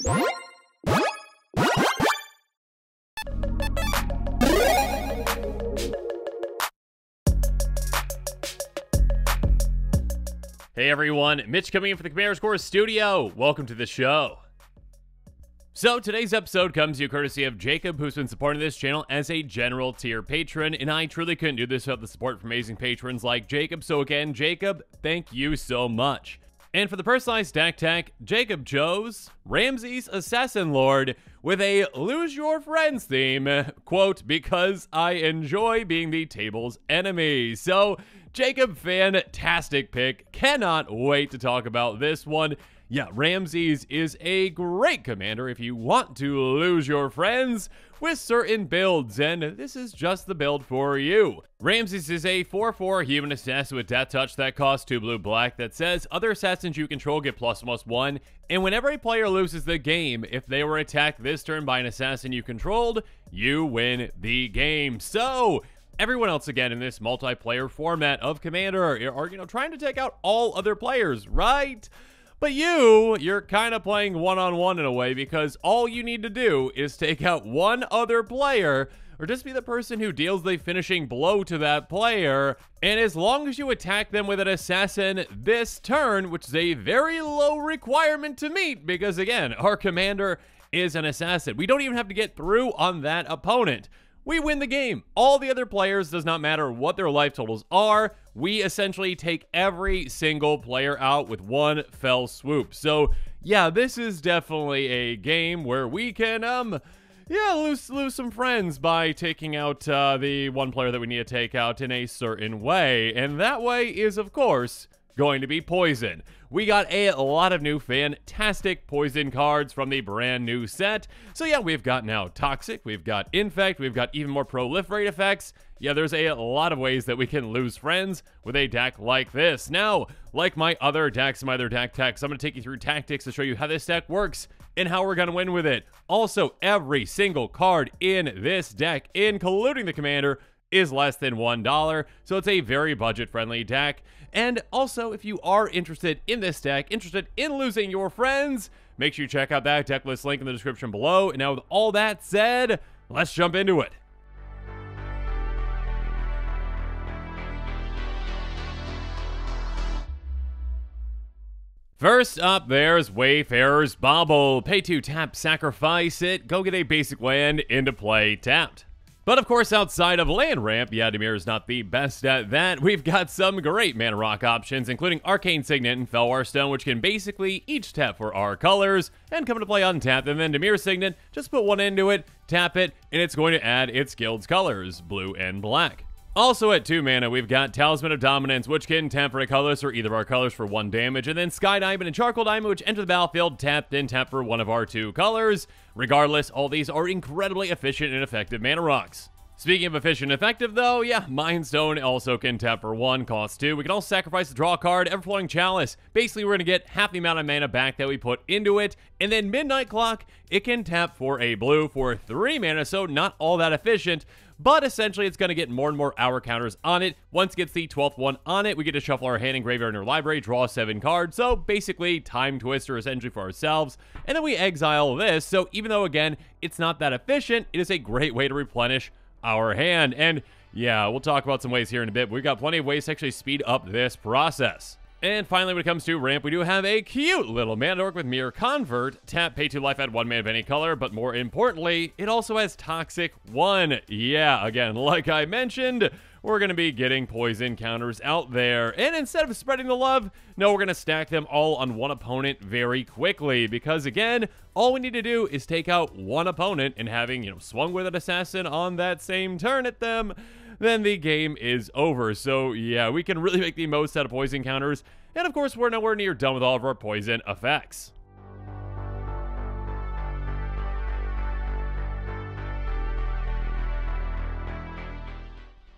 Hey everyone, Mitch coming in for the Commander Score Studio. Welcome to the show. So today's episode comes to you courtesy of Jacob, who's been supporting this channel as a general tier patron, and I truly couldn't do this without the support from amazing patrons like Jacob. So again, Jacob, thank you so much. And for the personalized deck tech, Jacob chose Ramses Assassin Lord with a Lose Your Friends theme, quote, because I enjoy being the table's enemy. So, Jacob, fantastic pick. Cannot wait to talk about this one. Yeah, Ramses is a great commander if you want to lose your friends with certain builds, and this is just the build for you. Ramses is a 4/4 human assassin with death touch that costs 2 blue/black that says other assassins you control get +1/+1, and whenever a player loses the game, if they were attacked this turn by an assassin you controlled, you win the game. So, everyone else again in this multiplayer format of Commander are, trying to take out all other players, right? But you're kind of playing one-on-one in a way, because all you need to do is take out one other player, or just be the person who deals the finishing blow to that player, and as long as you attack them with an assassin this turn, which is a very low requirement to meet, because again, our commander is an assassin. We don't even have to get through on that opponent. We win the game. All the other players, does not matter what their life totals are, we essentially take every single player out with one fell swoop. So, yeah, this is definitely a game where we can, lose some friends by taking out the one player that we need to take out in a certain way. And that way is, of course, going to be poison. We got a lot of new fantastic poison cards from the brand new set. So yeah, we've got now Toxic, we've got Infect, we've got even more proliferate effects. Yeah, there's a lot of ways that we can lose friends with a deck like this. Now, like my other decks, my other deck techs, I'm going to take you through tactics to show you how this deck works and how we're going to win with it. Also, every single card in this deck, including the commander, is less than $1, so it's a very budget-friendly deck. And also, if you are interested in this deck, interested in losing your friends, make sure you check out that deck list link in the description below. And now with all that said, let's jump into it. First up, there's Wayfarer's Bauble. Pay 2, tap, sacrifice it, go get a basic land into play tapped. But of course, outside of land ramp, yeah, Dimir is not the best at that. We've got some great mana rock options, including Arcane Signet and Felwar Stone, which can basically each tap for our colors and come into play untapped. And then Dimir Signet, just put one into it, tap it, and it's going to add its guild's colors, blue and black. Also at 2 mana, we've got Talisman of Dominance, which can tap for a colorless or either of our colors for 1 damage, and then Sky Diamond and Charcoal Diamond, which enter the battlefield tapped and tap for one of our 2 colors. Regardless, all these are incredibly efficient and effective mana rocks. Speaking of efficient and effective, though, yeah, Mind Stone also can tap for 1, cost 2. We can also sacrifice the draw card, Everflowing Chalice. Basically, we're going to get half the amount of mana back that we put into it. And then Midnight Clock, it can tap for a blue for 3 mana, so not all that efficient. But essentially, it's going to get more and more hour counters on it. Once it gets the 12th one on it, we get to shuffle our hand and graveyard in our library, draw 7 cards. So basically, Time Twister essentially for ourselves. And then we exile this. So even though, again, it's not that efficient, it is a great way to replenish our hand. And yeah, we'll talk about some ways here in a bit, but we've got plenty of ways to actually speed up this process. And finally, when it comes to ramp, we do have a cute little mana dork with Mirror Convert. Tap, pay 2 life, add 1 mana of any color, but more importantly, it also has Toxic 1. Yeah, again, like I mentioned, we're going to be getting poison counters out there. And instead of spreading the love, no, we're going to stack them all on one opponent very quickly. Because again, all we need to do is take out one opponent, and having, swung with an assassin on that same turn at them, then the game is over. So yeah, we can really make the most out of poison counters. And of course, we're nowhere near done with all of our poison effects.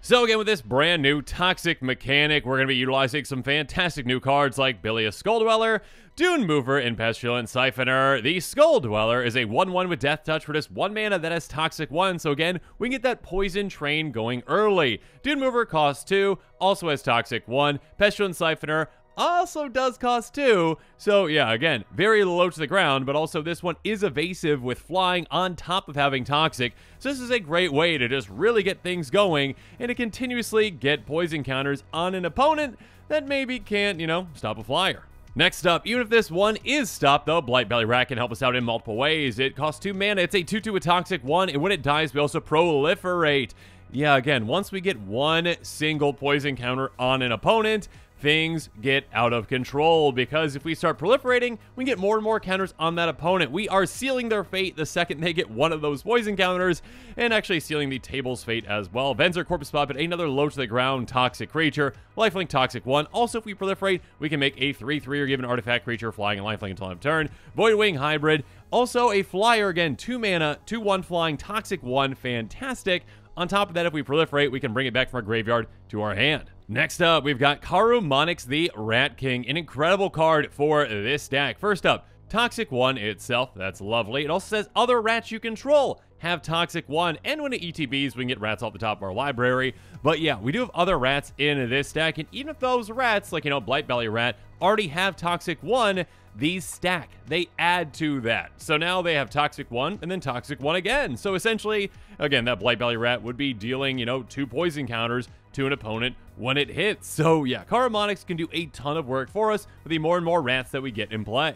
So again, with this brand new Toxic mechanic, we're going to be utilizing some fantastic new cards like Bilious Skulldweller, Dune Mover, and Pestilent Siphoner. The Skulldweller is a 1/1 with Death Touch for just 1 mana that has Toxic 1, so again, we can get that poison train going early. Dune Mover costs 2, also has Toxic 1. Pestilent Siphoner also does cost 2. So yeah, again, very low to the ground, but also this one is evasive with flying on top of having Toxic. So this is a great way to just really get things going and to continuously get poison counters on an opponent that maybe can't, stop a flyer. Next up, even if this one is stopped, though, Blightbelly Rat can help us out in multiple ways. It costs 2 mana, it's a 2/2 with Toxic 1, and when it dies, we also proliferate. Yeah, again, once we get one single poison counter on an opponent, things get out of control, because if we start proliferating, we get more and more counters on that opponent. We are sealing their fate the second they get one of those poison counters, and actually sealing the table's fate as well. Venser Corpus Puppet, another low to the ground toxic creature. Lifelink Toxic 1. Also, if we proliferate, we can make a 3/3 or give an artifact creature flying and lifelink until end of turn. Voidwing Hybrid. Also, a flyer again, 2 mana, 2/1 flying, Toxic 1. Fantastic. On top of that, if we proliferate, we can bring it back from our graveyard to our hand. Next up, we've got Karumonix the Rat King, an incredible card for this deck. First up, Toxic 1 itself, that's lovely. It also says other rats you control have Toxic 1, and when it ETBs, we can get rats off the top of our library. But yeah, we do have other rats in this deck, and even if those rats, like, Blightbelly Rat, already have Toxic 1, these stack. They add to that. So now they have Toxic 1 and then Toxic 1 again. So essentially, again, that Blightbelly Rat would be dealing, 2 poison counters to an opponent when it hits. So yeah, Karumonix can do a ton of work for us with the more and more rats that we get in play.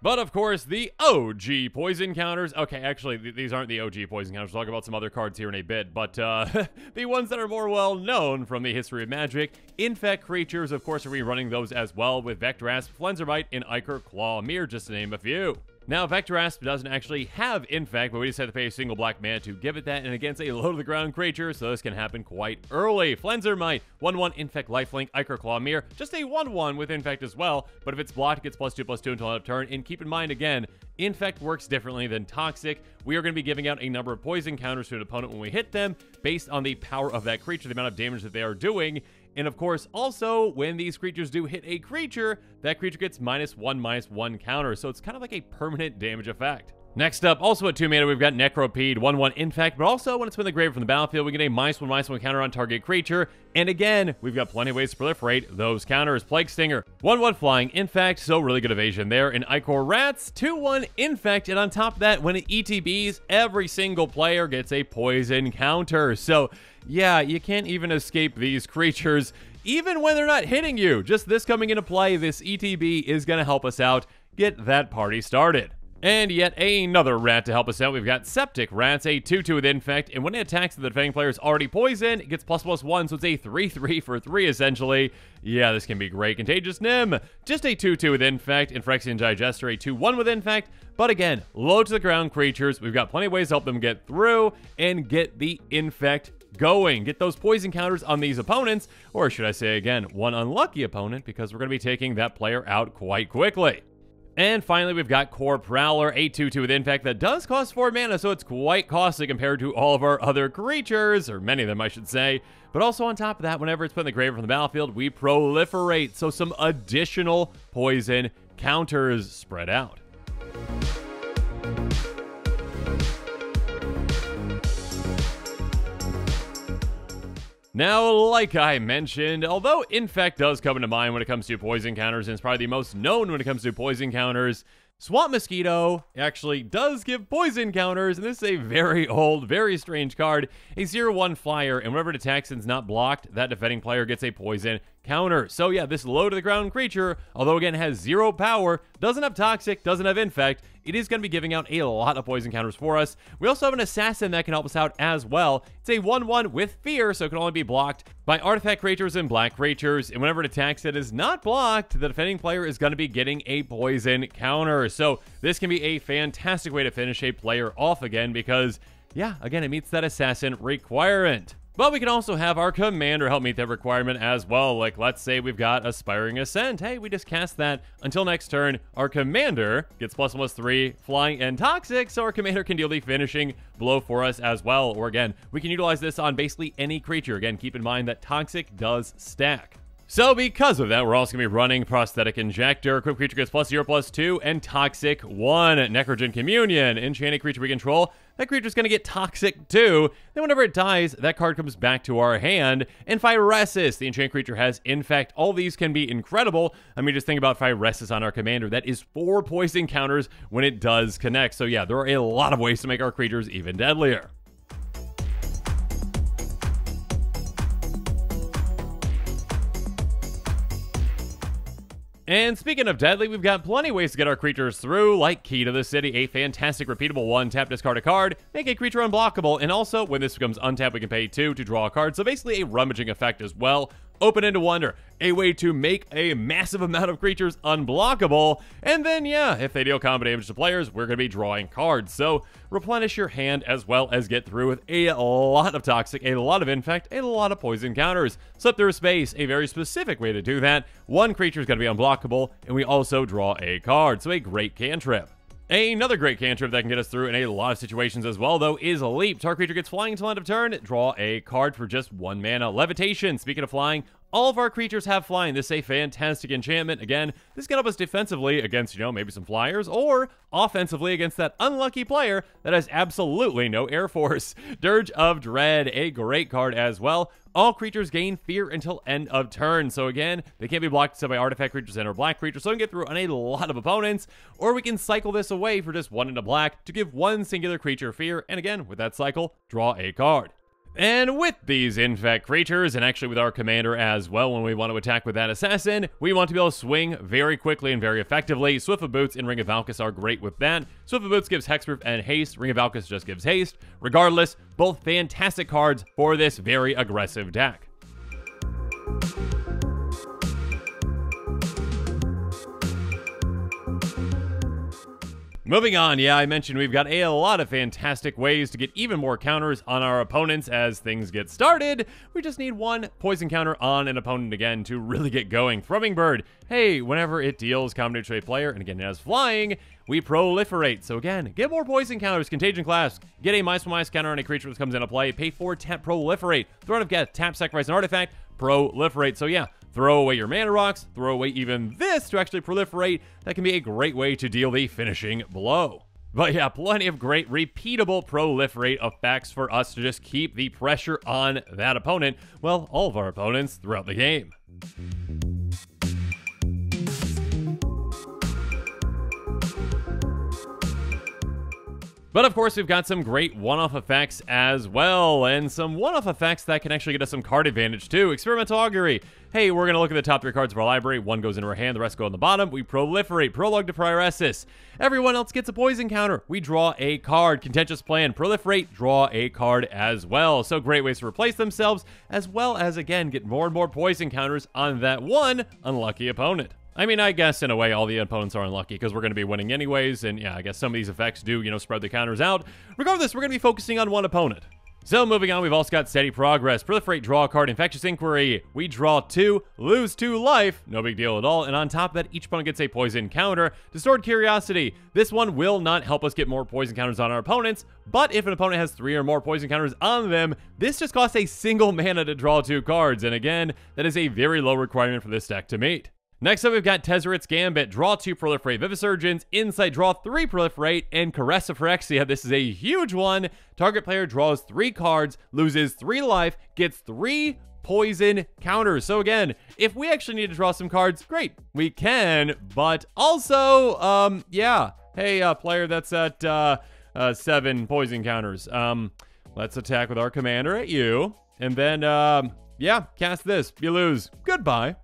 But of course, the OG poison counters. Okay, actually, these aren't the OG poison counters. We'll talk about some other cards here in a bit. But the ones that are more well known from the history of Magic. Infect creatures, of course, are we running those as well with Vector Asp, Flenzerbite, and Ichor Claw Mirror, just to name a few. Now, Vector Asp doesn't actually have Infect, but we just have to pay a single black mana to give it that, and against a low-to-the-ground creature, so this can happen quite early. Flenzerbite, 1/1 Infect Lifelink, Ichor Claw Mirror, just a 1/1 with Infect as well, but if it's blocked, it gets +2/+2 until end of turn, and keep in mind, again, Infect works differently than Toxic. We are going to be giving out a number of poison counters to an opponent when we hit them, based on the power of that creature, the amount of damage that they are doing. And of course, also, when these creatures do hit a creature, that creature gets -1/-1 counter. So it's kind of like a permanent damage effect. Next up, also at 2 mana, we've got Necropede, 1/1 Infect, but also when it's been the grave from the battlefield, we get a -1/-1 counter on target creature. And again, we've got plenty of ways to proliferate those counters. Plague Stinger, 1/1 Flying Infect, so really good evasion there. And Ichor Rats, 2/1 Infect, and on top of that, when it ETBs, every single player gets a poison counter. So yeah, you can't even escape these creatures, even when they're not hitting you. Just this coming into play, this ETB is going to help us out, get that party started. And yet another rat to help us out. We've got Septic Rats, a 2/2 with Infect, and when it attacks the defending player is already poisoned, it gets ++1, so it's a 3/3 for 3 essentially. Yeah, this can be great. Contagious Nim, just a 2/2 with Infect, and Phyrexian Digester, a 2/1 with Infect, but again, low to the ground creatures. We've got plenty of ways to help them get through and get the Infect going. Get those poison counters on these opponents, or should I say again, one unlucky opponent, because we're going to be taking that player out quite quickly. And finally, we've got Core Prowler, a 2/2 with Infect that does cost 4 mana, so it's quite costly compared to all of our other creatures, or many of them, I should say. But also on top of that, whenever it's put in the graveyard from the battlefield, we proliferate, so some additional poison counters spread out. Now, like I mentioned, although Infect does come into mind when it comes to poison counters, and it's probably the most known when it comes to poison counters, Swamp Mosquito actually does give poison counters, and this is a very old, very strange card. A 0/1 flyer, and whenever it attacks and is not blocked, that defending player gets a poison counter. So yeah, this low-to-the-ground creature, although again has 0 power, doesn't have Toxic, doesn't have Infect, it is going to be giving out a lot of poison counters for us. We also have an Assassin that can help us out as well. It's a 1/1 with Fear, so it can only be blocked by artifact creatures and black creatures, and whenever it attacks it is not blocked, the defending player is going to be getting a poison counter. So this can be a fantastic way to finish a player off again, because yeah, again, it meets that Assassin requirement. But we can also have our commander help meet that requirement as well. Like, let's say we've got Aspiring Ascent. Hey, we just cast that. Until next turn, our commander gets +1/+3, Flying and Toxic, so our commander can deal the finishing blow for us as well. Or again, we can utilize this on basically any creature. Again, keep in mind that Toxic does stack. So because of that, we're also going to be running Prosthetic Injector. Equipped creature gets +0/+2, and Toxic 1. Necrogen Communion. Enchanted creature we control. That creature's going to get Toxic too. Then whenever it dies, that card comes back to our hand. And Phyresis, the enchanted creature, has Infect. All these can be incredible. I mean, just think about Phyresis on our commander. That is 4 poison counters when it does connect. So yeah, there are a lot of ways to make our creatures even deadlier. And speaking of deadly, we've got plenty of ways to get our creatures through, like Key to the City, a fantastic repeatable one. Tap, discard a card, make a creature unblockable, and also, when this becomes untapped, we can pay 2 to draw a card, so basically a rummaging effect as well. Open into Wonder, a way to make a massive amount of creatures unblockable, and then, yeah, if they deal combo damage to players, we're going to be drawing cards. So, replenish your hand as well as get through with a lot of Toxic, a lot of Infect, a lot of poison counters. Slip through space, a very specific way to do that. One creature is going to be unblockable, and we also draw a card, so a great cantrip. Another great cantrip that can get us through in a lot of situations as well, though, is Leap. Target creature gets flying until end of turn. Draw a card for just 1 mana. Levitation. Speaking of flying, all of our creatures have flying. This is a fantastic enchantment. Again, this can help us defensively against, maybe some flyers, or offensively against that unlucky player that has absolutely no Air Force. Dirge of Dread, a great card as well. All creatures gain fear until end of turn. So again, they can't be blocked except by artifact creatures and or black creatures, so we can get through on a lot of opponents, or we can cycle this away for just 1 into black to give 1 singular creature fear, and again, with that cycle, draw a card. And with these Infect creatures, and actually with our commander as well, when we want to attack with that assassin, we want to be able to swing very quickly and very effectively. Swift of Boots and Ring of Valkis are great with that. Swift of Boots gives hexproof and haste. Ring of Valkis just gives haste. Regardless, both fantastic cards for this very aggressive deck. Moving on, yeah, I mentioned we've got a lot of fantastic ways to get even more counters on our opponents as things get started. We just need 1 poison counter on an opponent again to really get going. Thrumming Bird, hey, whenever it deals combo to a player, and again it has flying, we proliferate. So again, get more poison counters. Contagion Clasp, get a -1/- counter on a creature that comes into play, pay 4, tap, proliferate. Throne of Death, tap, sacrifice an artifact, proliferate. So yeah, throw away your mana rocks, throw away even this to actually proliferate. That can be a great way to deal the finishing blow. But yeah, plenty of great repeatable proliferate effects for us to just keep the pressure on that opponent, well, all of our opponents throughout the game. But of course, we've got some great one-off effects as well, and some one-off effects that can actually get us some card advantage too. Experimental Augury. Hey, we're going to look at the top 3 cards of our library. 1 goes into our hand, the rest go on the bottom. We proliferate. Prologue to Phyresis. Everyone else gets a poison counter. We draw a card. Contentious Plan. Proliferate. Draw a card as well. So great ways to replace themselves, as well as, again, get more and more poison counters on that one unlucky opponent. I mean, I guess in a way all the opponents are unlucky because we're going to be winning anyways, and yeah, I guess some of these effects do, spread the counters out. Regardless, we're going to be focusing on 1 opponent. So moving on, we've also got Steady Progress, Proliferate, draw a card, Infectious Inquiry. We draw 2, lose 2 life, no big deal at all, and on top of that, each opponent gets a poison counter. Distorted Curiosity, this one will not help us get more poison counters on our opponents, but if an opponent has 3 or more poison counters on them, this just costs a single mana to draw 2 cards, and again, that is a very low requirement for this deck to meet. Next up, we've got Tezzeret's Gambit. Draw 2 Proliferate Vivisurgence, Insight, draw 3 Proliferate, and Caress of Phyrexia. This is a huge one. Target player draws 3 cards, loses 3 life, gets 3 poison counters. So again, if we actually need to draw some cards, great, we can, but also, yeah. Hey, player that's at 7 poison counters. Let's attack with our commander at you, and then, yeah, cast this. You lose. Goodbye.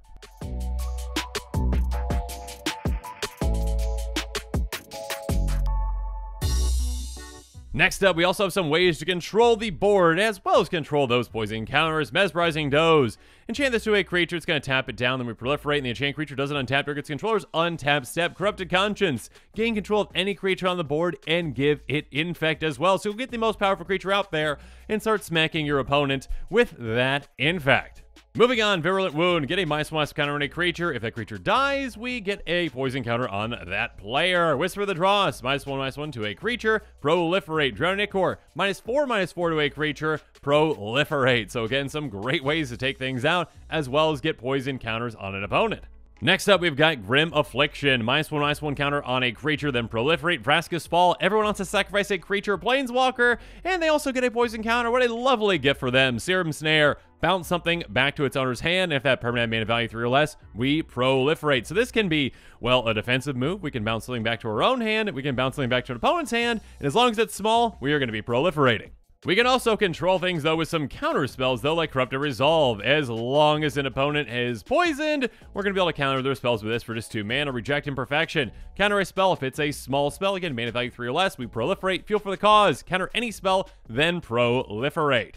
Next up, we also have some ways to control the board, as well as control those poison counters. Mesmerizing Doze. Enchant this to a creature, it's going to tap it down, then we proliferate, and the enchant creature doesn't untap target's controller's untap step. Corrupted Conscience. Gain control of any creature on the board, and give it Infect as well. So you'll get the most powerful creature out there, and start smacking your opponent with that Infect. Moving on, Virulent Wound. Get a -1/- counter on a creature. If that creature dies, we get a poison counter on that player. Whisper the Dross. -1/- to a creature. Proliferate. Drown Ichor. -4/- to a creature. Proliferate. So again, some great ways to take things out, as well as get poison counters on an opponent. Next up, we've got Grim Affliction. -1/- counter on a creature, then Proliferate, Vraska's Fall. Everyone wants to sacrifice a creature, Planeswalker, and they also get a poison counter. What a lovely gift for them. Serum Snare. Bounce something back to its owner's hand. If that permanent mana value 3 or less, we proliferate. So this can be, well, a defensive move. We can bounce something back to our own hand. We can bounce something back to an opponent's hand. And as long as it's small, we are going to be proliferating. We can also control things, though, with some counter spells, though, like Corrupted Resolve. As long as an opponent is poisoned, we're going to be able to counter their spells with this for just 2 mana. Reject Imperfection. Counter a spell if it's a small spell. Again, mana value 3 or less, we proliferate. Fuel for the cause. Counter any spell, then proliferate.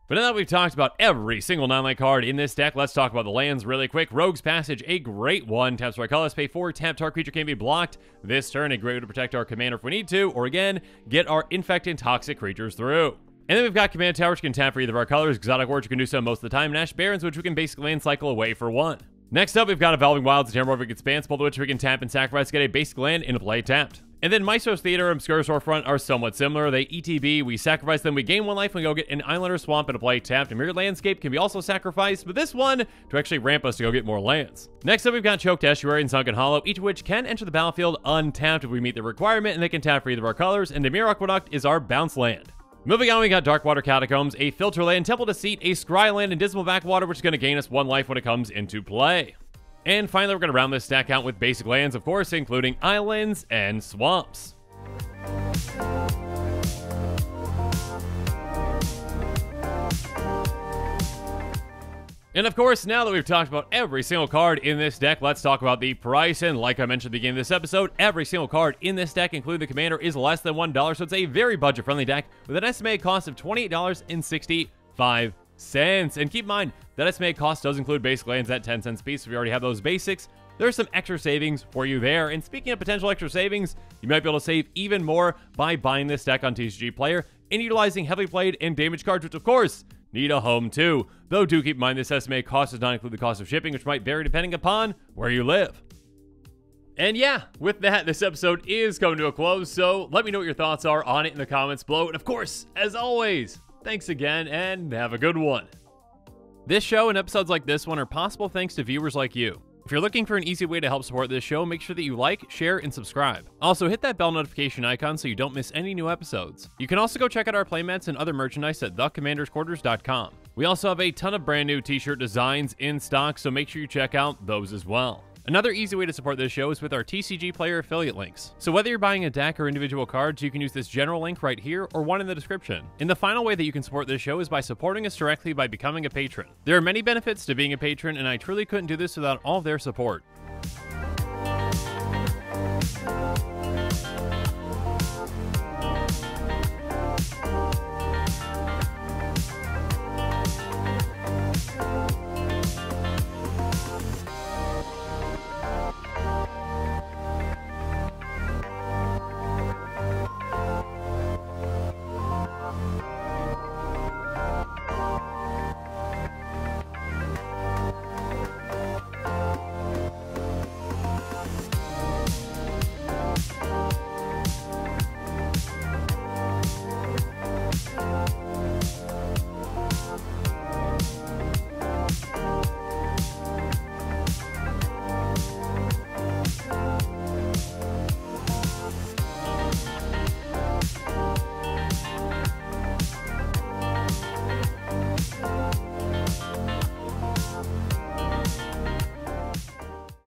But now that we've talked about every single non-land card in this deck, let's talk about the lands really quick. Rogue's Passage, a great one. Taps for our colors, pay 4, tap target creature can be blocked. This turn, a great way to protect our commander if we need to, or again, get our Infect and Toxic creatures through. And then we've got Command Tower, which can tap for either of our colors. Exotic Wards, which can do so most of the time. Nash Barrens, which we can basically land cycle away for 1. Next up, we've got Evolving Wilds, a Terramorphic Expanse, both of which we can tap and sacrifice, get a basic land into play tapped. And then Maestro's Theater and Obscure Storefront are somewhat similar. They ETB, we sacrifice them, we gain 1 life, and we go get an Island or Swamp into play tapped. A Mirrored Landscape can be also sacrificed, but this one to actually ramp us to go get more lands. Next up, we've got Choked Estuary and Sunken Hollow, each of which can enter the battlefield untapped if we meet the requirement, and they can tap for either of our colors, and Dimir Aqueduct is our bounce land. Moving on, we got Darkwater Catacombs, a Filter Land, Temple Deceit, a Scry Land, and Dismal Backwater, which is going to gain us 1 life when it comes into play. And finally, we're going to round this stack out with basic lands, of course, including islands and swamps. And of course, now that we've talked about every single card in this deck, let's talk about the price. And like I mentioned at the beginning of this episode, every single card in this deck, including the commander, is less than $1, so it's a very budget-friendly deck with an estimated cost of $28.65. And keep in mind, that estimated cost does include basic lands at 10 cents a piece, so if you already have those basics, there's some extra savings for you there. And speaking of potential extra savings, you might be able to save even more by buying this deck on TCG Player and utilizing heavily played and damaged cards, which of course need a home too. Though do keep in mind this estimated cost does not include the cost of shipping, which might vary depending upon where you live. And yeah, with that, this episode is coming to a close, so let me know what your thoughts are on it in the comments below. And of course, as always, thanks again and have a good one. This show and episodes like this one are possible thanks to viewers like you. If you're looking for an easy way to help support this show, make sure that you like, share, and subscribe. Also, hit that bell notification icon so you don't miss any new episodes. You can also go check out our playmats and other merchandise at thecommandersquarters.com. We also have a ton of brand new t-shirt designs in stock, so make sure you check out those as well. Another easy way to support this show is with our TCG Player affiliate links. So whether you're buying a deck or individual cards, you can use this general link right here or one in the description. And the final way that you can support this show is by supporting us directly by becoming a patron. There are many benefits to being a patron, and I truly couldn't do this without all of their support.